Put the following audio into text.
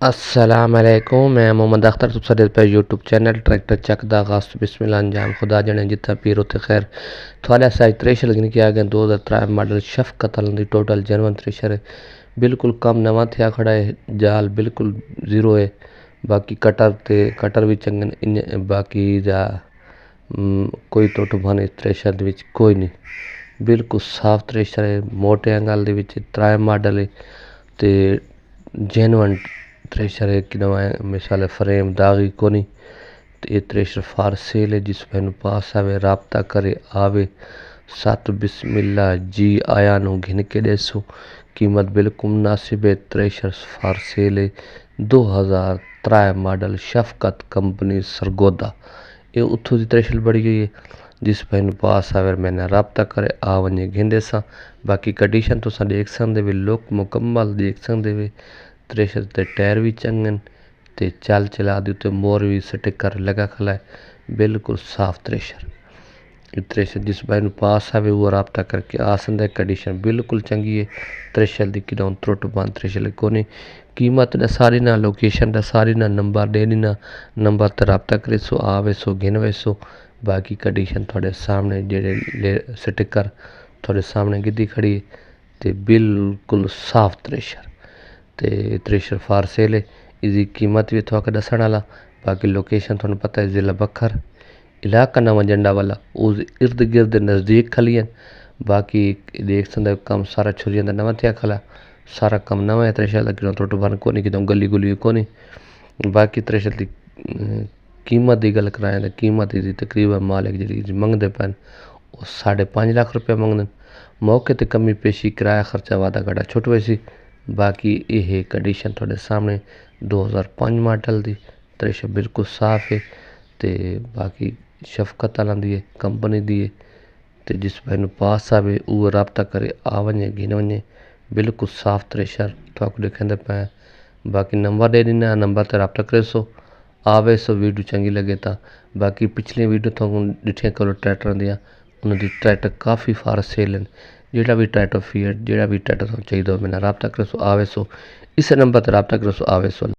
अस्सलामुअलैकुम, मैं मोहम्मद अख्तर तुसां पे यूट्यूब चैनल ट्रैक्टर चक दा आगाज़ बिस्मिल्लाह अंजाम खुदा जने जितना पीर उत्थे खैर थोड़े साइज थ्रेशर लगने की आ गए 2003 मॉडल शफकत अलंदी टोटल जनवन थ्रेशर है। बिल्कुल कम नवा थिया खड़ा है, जाल बिल्कुल जीरो है। बाकी कटर भी चंगे इन बाकी जा कोई टुट भन इस थ्रेशर दे विच कोई नहीं, बिल्कुल साफ थ्रेशर है। मोटे अंगल दे विच 3 मॉडल है ते जेनवन थ्रेशर है कि नवा मिसाल फ्रेम दागी कोनी। तो ये थ्रेशर फार सेल है, जिस मैनू पास आवे राबता करे आवे सत बिस्मिल्ला जी आया नू घिन के देसो। कीमत बिल्कुल मुनासिब है। थ्रेशर फार सेल है 2003 मॉडल शफकत कंपनी सरगोदा। ये उतों की थ्रेशर बड़ी गई है, जिस मैनू पास आवे मैंने राबता करे आ वने घिंदे सा। बाकी कंडीशन तुसा देख सकते वे, लुक मुकम्मल देख सकते वे। थ्रेशर ते टायर भी चंगे ते चल चला दी उत्ते मोर भी स्टिकर लगा खला है, बिल्कुल साफ थ्रेशर। थ्रेशर जिस भाई नू पास आवे वो राबता करके आ सकता है। कंडीशन बिल्कुल चंगी है थ्रेशर दी, किडों त्रुट बंद थ्रेशर कोनी। कीमत सारी ना, लोकेशन सारी ना, नंबर दे ना, नंबर ते राबता करे सो आवे सो घिन वैसो। बाकी कंडीशन थोड़े सामने जेडे स्टिकर थोड़े सामने गिद्दी खड़ी है ते बिल्कुल साफ थ्रेशर। ते थ्रेशर फार सेल है। इसकी कीमत भी थोड़ा दसन वाला। बाकी लोकेशन थोड़ा पता है, ज़िला बखर इलाका नवा जंडा वाला, उस इर्द गिर्द नज़दीक खलियन। बाकी देख सकते कम सारा छुरियां दा नवा थिया खला, सारा कम नवा है। थ्रेशर दा किडों टुट भन कोनी, किडों गली गुली कोनी। बाकी थ्रेशर दी कीमत की गल कराएं तो कीमत इसकी तकरीबन मालिक जी मंगते पैन वो 5.5 लाख रुपया मंगते। मौके ते कमी पेशी किराया खर्चा वादा घाटा छुट वैसी। बाकी ये कंडीशन थोड़े सामने 2005 मॉडल दी थ्रेशर बिल्कुल साफ है। ते बाकी शफकत आलंदी है कंपनी दी है। ते जिस भाई नू पास आवे वो राबता करे आ वने घिन वने, बिल्कुल साफ थ्रेशर थोड़ा लिखेंदे पे। बाकी नंबर दे देना, नंबर ते राबता करे सो आवे सो वीडियो चंगी लगे तो। बाकी पिछली वीडियो थोड़ा डिठियां करो ट्रैक्टर दियां, उन्होंने ट्रैक्टर काफ़ी फार सेल हैं। जेड़ा भी ट्रैक्टर फीट जेड़ा भी ट्रैक्टर चाहिए मैंने राबता करे सो आवे सो, इस नंबर पर राबता करे सो आवे सो।